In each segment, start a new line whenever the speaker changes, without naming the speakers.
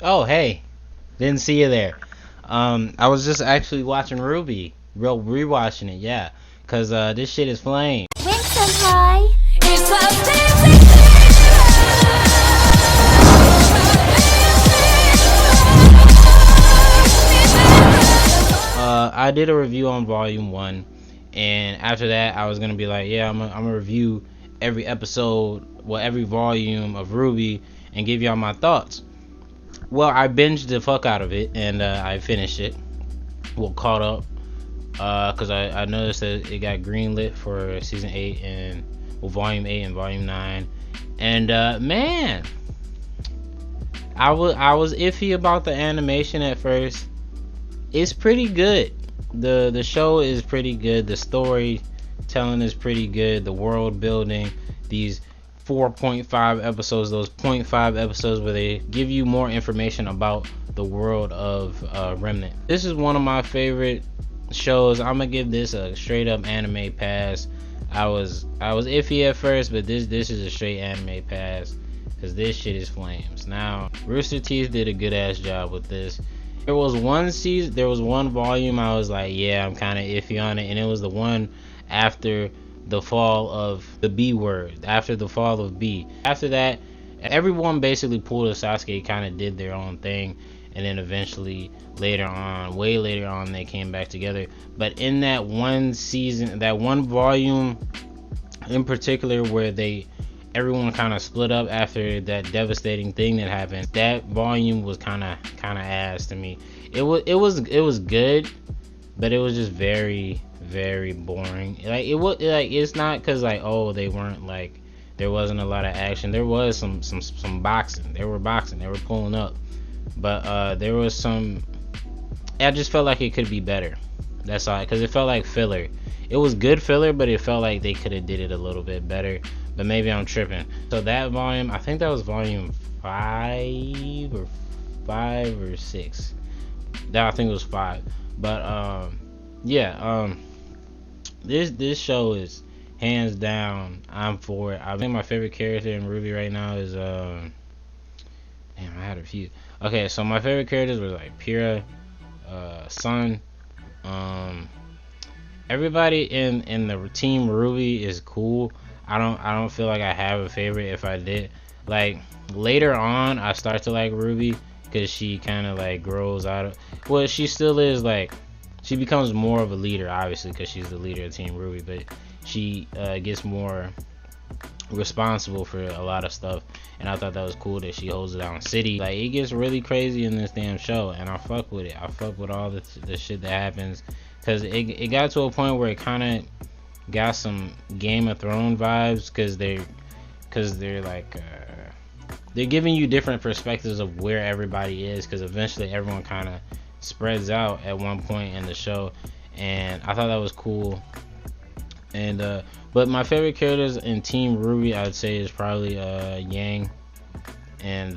Oh, hey, didn't see you there. I was just actually watching RWBY, rewatching it, yeah, cause this shit is flame.
Senpai.
I did a review on Volume One, and after that, I was gonna be like, yeah, I'm gonna review every episode, well, every volume of RWBY, and give y'all my thoughts. Well, I binged the fuck out of it, and I finished it. Well, caught up, because I noticed that it got greenlit for season 8 and well, volume 8 and volume 9, and man, I was iffy about the animation at first. It's pretty good. The show is pretty good. The storytelling is pretty good. The world building, these 4.5 episodes, those point 0.5 episodes where they give you more information about the world of Remnant. This is one of my favorite shows. I'm gonna give this a straight up anime pass. I was iffy at first, but this is a straight anime pass because this shit is flames. Now, Rooster Teeth did a good ass job with this. There was one volume I was like, yeah, I'm kind of iffy on it, and it was the one after the fall of the B word, after the fall of B. After that, everyone basically pulled a Sasuke, kind of did their own thing, and then eventually later on, way later on, they came back together. But in that one season, that one volume in particular, where everyone kind of split up after that devastating thing that happened, that volume was kind of ass to me. It was good, but it was just very very boring. Like it's not because like, oh, they weren't like, there wasn't a lot of action. There was some boxing. They were pulling up, but there was some. I just felt like it could be better. That's all, because it felt like filler. It was good filler, but it felt like they could have did it a little bit better. But maybe I'm tripping. So that volume, I think that was volume 5 or 6. That, I think it was 5. But yeah, this show is hands down, I'm for it. I think my favorite character in RWBY right now is damn, I had a few. Okay, so my favorite characters were like Pyrrha, Sun, everybody in the team RWBY is cool. I don't feel like I have a favorite. If I did, like later on, I start to like RWBY because she kind of like grows out of. Well, she still is like, she becomes more of a leader, obviously, because she's the leader of Team RWBY. But she gets more responsible for a lot of stuff, and I thought that was cool that she holds it down city. Like, it gets really crazy in this damn show, and I fuck with it. I fuck with all the shit that happens, because it got to a point where it kind of got some Game of Thrones vibes, because they're like they're giving you different perspectives of where everybody is, because eventually everyone kind of spreads out at one point in the show, and I thought that was cool. And but my favorite characters in Team RWBY, I'd say, is probably Yang and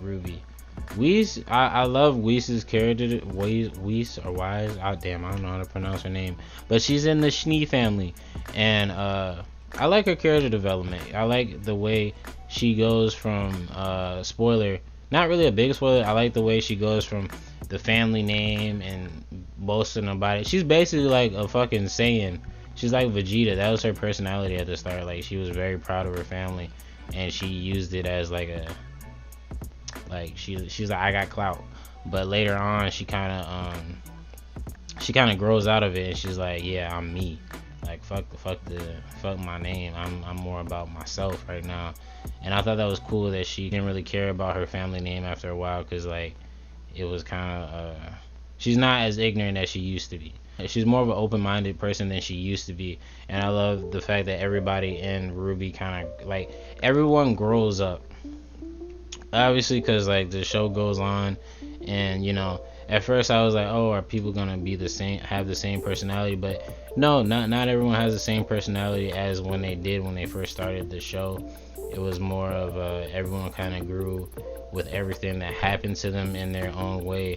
Ruby. Whis, I love Whis' character. Whis or Wise, oh damn, I don't know how to pronounce her name, but she's in the Schnee family, and I like her character development. I like the way she goes from spoiler, not really a big spoiler, I like the way she goes from the family name and boasting about it. She's basically like a fucking Saiyan. She's like Vegeta. That was her personality at the start. Like, she was very proud of her family, and she used it as like a, like, she's like, I got clout. But later on, she kind of grows out of it, and she's like, yeah, I'm me. Like, fuck my name. I'm more about myself right now. And I thought that was cool that she didn't really care about her family name after a while, because like, it was kind of she's not as ignorant as she used to be. She's more of an open-minded person than she used to be, and I love the fact that everybody in RWBY kind of like, everyone grows up. Obviously, because like the show goes on, and you know, at first I was like, oh, are people gonna be the same, have the same personality? But no, not everyone has the same personality as when they first started the show. It was more of everyone kind of grew with everything that happened to them in their own way,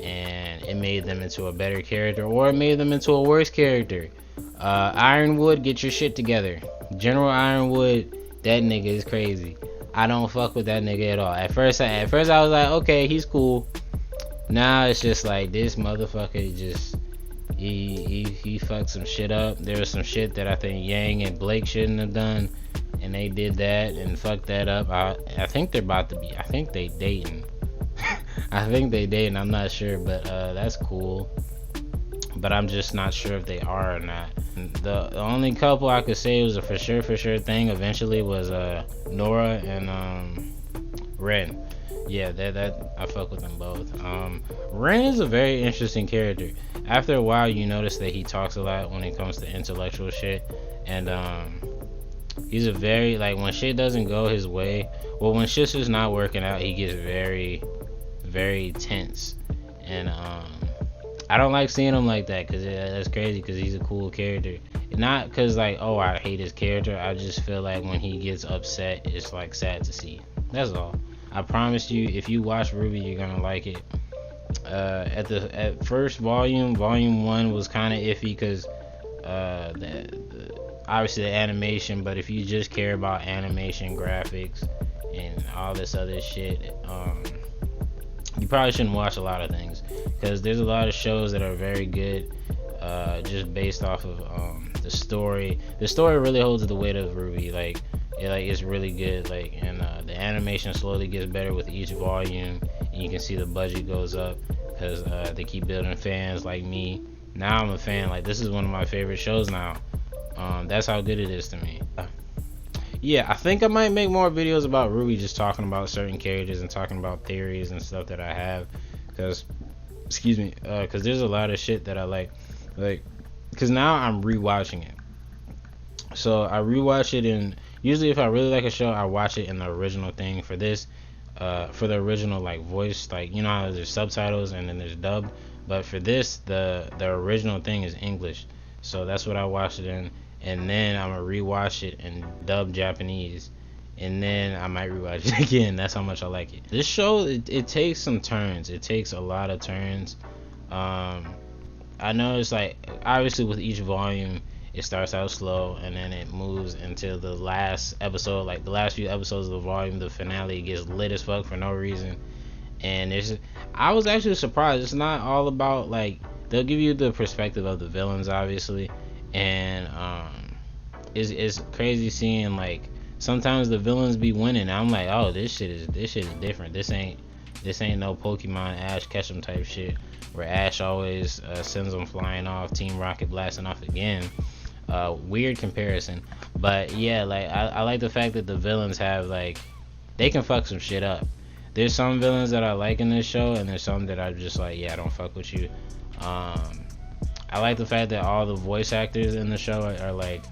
and it made them into a better character, or it made them into a worse character. Ironwood, get your shit together. General Ironwood, that nigga is crazy. I don't fuck with that nigga at all. At first I was like, okay, he's cool. Now it's just like this motherfucker just he fucked some shit up. There was some shit that I think Yang and Blake shouldn't have done, and they did that and fucked that up. I think they're about to be. I think they dating. I think they dating. I'm not sure, but that's cool. But I'm just not sure if they are or not. The only couple I could say was a for sure thing eventually was Nora and Ren. Yeah, that I fuck with them both. Ren is a very interesting character. After a while, you notice that he talks a lot when it comes to intellectual shit, and he's a very, like, when shit doesn't go his way, well, when shit's just not working out, he gets very, very tense, and I don't like seeing him like that, because that's crazy, because he's a cool character. Not because, like, oh, I hate his character. I just feel like when he gets upset, it's, like, sad to see. That's all. I promise you, if you watch RWBY, you're gonna like it. At first volume 1 was kind of iffy, because obviously the animation, but if you just care about animation, graphics, and all this other shit, you probably shouldn't watch a lot of things, because there's a lot of shows that are very good, just based off of the story. The story really holds the weight of RWBY. Like it's really good. Like, and the animation slowly gets better with each volume, and you can see the budget goes up because they keep building fans like me. Now I'm a fan. Like, this is one of my favorite shows now. That's how good it is to me. Yeah, I think I might make more videos about RWBY, just talking about certain characters and talking about theories and stuff that I have, because because there's a lot of shit that I like, because now I'm rewatching it. So I rewatch it, and usually if I really like a show, I watch it in the original thing. For this, for the original, like, voice, like, you know how there's subtitles and then there's dub, but for this, the original thing is English, so that's what I watched it in. And then I'm gonna rewatch it in dub Japanese, and then I might rewatch it again. That's how much I like it. This show, it takes some turns. It takes a lot of turns. I noticed, like, obviously with each volume, it starts out slow, and then it moves until the last episode. Like, the last few episodes of the volume, the finale gets lit as fuck for no reason. And I was actually surprised. It's not all about, like, they'll give you the perspective of the villains, obviously, and it's crazy seeing, like, sometimes the villains be winning. I'm like, oh, this shit is different. This ain't no Pokemon Ash Ketchum type shit where Ash always sends them flying off, Team Rocket blasting off again. Weird comparison, but yeah, like, I like the fact that the villains have, like, they can fuck some shit up. There's some villains that I like in this show, and there's some that I'm just like, yeah, I don't fuck with you. I like the fact that all the voice actors in the show are like,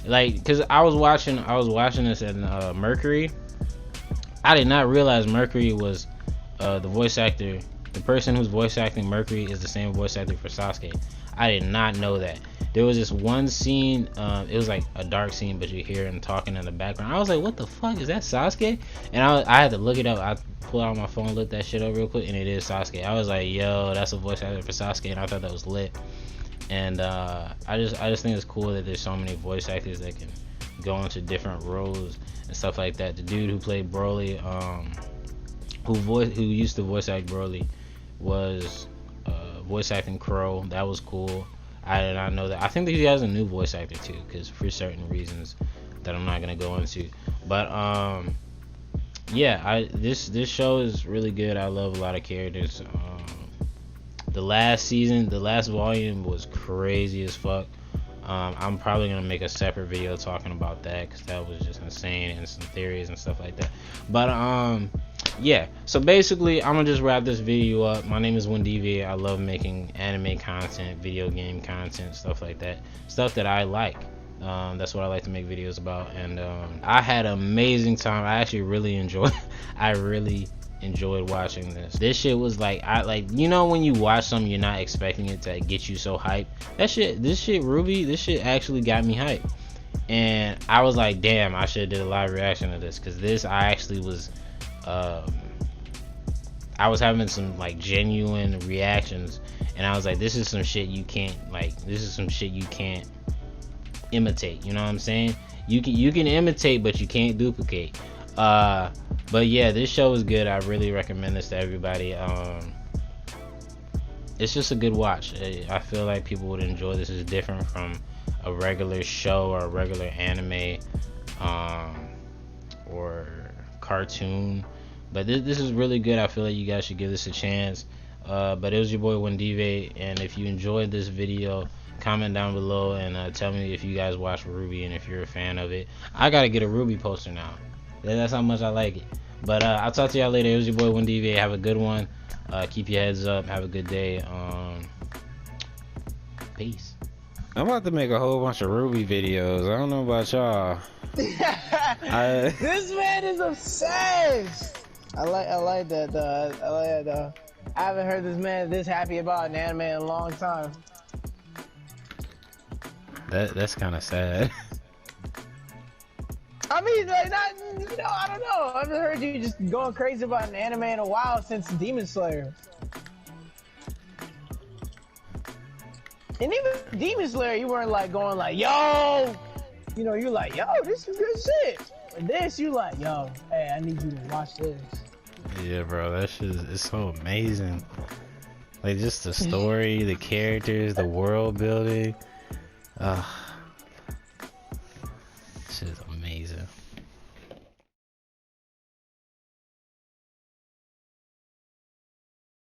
because I was watching this in Mercury. I did not realize Mercury was the voice actor. The person who's voice acting Mercury is the same voice actor for Sasuke. I did not know that. There was this one scene, it was like a dark scene, but you hear him talking in the background. I was like, what the fuck, is that Sasuke? And I had to look it up. I pulled out my phone, looked that shit up real quick, and it is Sasuke. I was like, yo, that's a voice actor for Sasuke, and I thought that was lit. And I just think it's cool that there's so many voice actors that can go into different roles and stuff like that. The dude who played Broly, who used to voice act Broly, was voice acting Crow. That was cool. I did not know that. I think that he has a new voice actor too, because for certain reasons that I'm not gonna go into. But yeah, this show is really good. I love a lot of characters. The last volume was crazy as fuck. I'm probably gonna make a separate video talking about that, because that was just insane, and some theories and stuff like that. But yeah, so basically I'm gonna just wrap this video up. My name is Windeviate. I love making anime content, video game content, stuff like that, stuff that I like. That's what I like to make videos about, and I had an amazing time. I actually really enjoyed watching this shit. Was like, you know, when you watch something you're not expecting it to get you so hyped. This shit RWBY, this shit actually got me hyped, and I was like, damn, I should have did a live reaction to this, because this, I actually was I was having some, like, genuine reactions, and I was like, this is some shit you can't imitate. You know what I'm saying? You can imitate, but you can't duplicate. But yeah, this show is good. I really recommend this to everybody. It's just a good watch. I feel like people would enjoy this. It's different from a regular show or a regular anime or cartoon. But this is really good. I feel like you guys should give this a chance. But it was your boy Windeviate, and if you enjoyed this video, comment down below and tell me if you guys watch RWBY and if you're a fan of it. I gotta get a RWBY poster now. That's how much I like it. But I'll talk to y'all later. It was your boy Windeviate. Have a good one. Keep your heads up. Have a good day. Peace. I'm about to make a whole bunch of RWBY videos. I don't know about y'all.
This man is obsessed. I like that though. I like that though. I haven't heard this man this happy about an anime in a long time.
That's kind of sad.
I mean, like, not, you know, I don't know. I haven't heard you just going crazy about an anime in a while since Demon Slayer. And even Demon Slayer, you weren't like going like, yo, you know, you're like, yo, this is good shit. And this, you like, yo, hey, I need you to watch this.
Yeah, bro, that shit is so amazing. Like, just the story, the characters, the world building. Shit is